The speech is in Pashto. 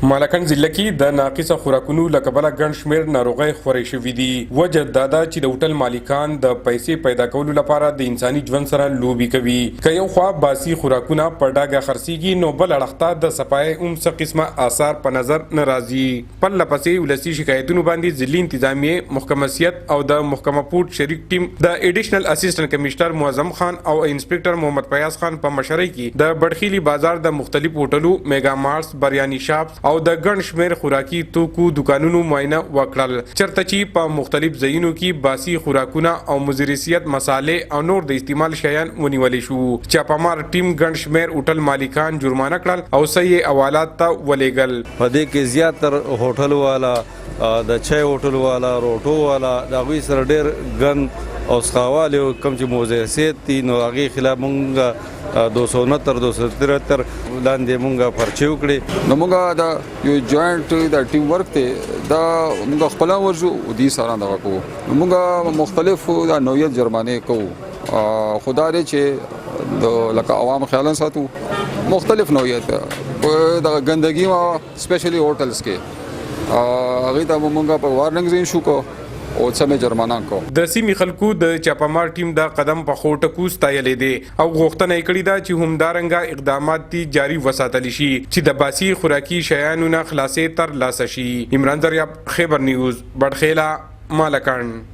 مالکند ضلع کې د ناقصه خوراکونو له کبله ګڼ شمېر ناروغۍ خورې شوي دي. وجه دا ده چې د هوټل مالکان د پیسې پیدا کولو لپاره د انساني ژوند سره لوبې کوي. که یو خوا باسي خوراکونه په ډاګه خرڅېږي نو بل اړخ ته د صفایۍ هم څه قسمه آثار په نظر نه راځي. پرله پسې ولسي شکایتونو باندې ضلعي انتظامیې محکمسیت او د محکمه پورت شریک ټیم د ایډیشنل اسسټنټ کمشنر معظم خان او انسپکټر محمد فیاض خان په مشرۍ کې د بډخیلي بازار د مختلفو هوټلو، میگا مارټس، بریاني شاپس او د ګڼ شمېر خوراکي توکو دکانونو معاینه وکړل، چېرته چې په مختلف ځایونو کې باسي خوراکونه او مضرسیت مسالې او نور د استعمال شیان ونیول شو. چاپامار ټیم ګڼ شمېر هوټل مالکان جرمانه کړل او صحیح حوالات ته ولېږل. په دې کې زیاتر هوټل والا، د چای هوټل والا، روټو والا، د هغوی سره ډېر ګن او سخاوالی کوم چې مضرسیت دي نو هغې خلاف مونږ 269-273 لاندې مونږ پرچې وکړې. نو مونږ د یو جوائنټ د ټیم ورک دی دا مونږ خپل ورجو دي سره دغه کوو. مونږ مختلف د نوعیت جرمانې کوو. خدا دې چې د لکه عوام خیالن ساتو مختلف نوعیت د ګندګي ما سپیشلی هوټلز کې هغه ته مونږ په وارننګ زین شو کو او سمې جرمانه کو. د سیمې خلکو د چاپامار ټیم دا قدم په خوټه کو ستایلې دي او غوښتنه یې کړې ده چې همدارنګه اقدامات دي جاری وساتل شي چې د باسي خوراکي شیانو نه خلاصې تر لاسه شي. عمران دریاب، خیبر نیوز، بډخیلا، مالکند.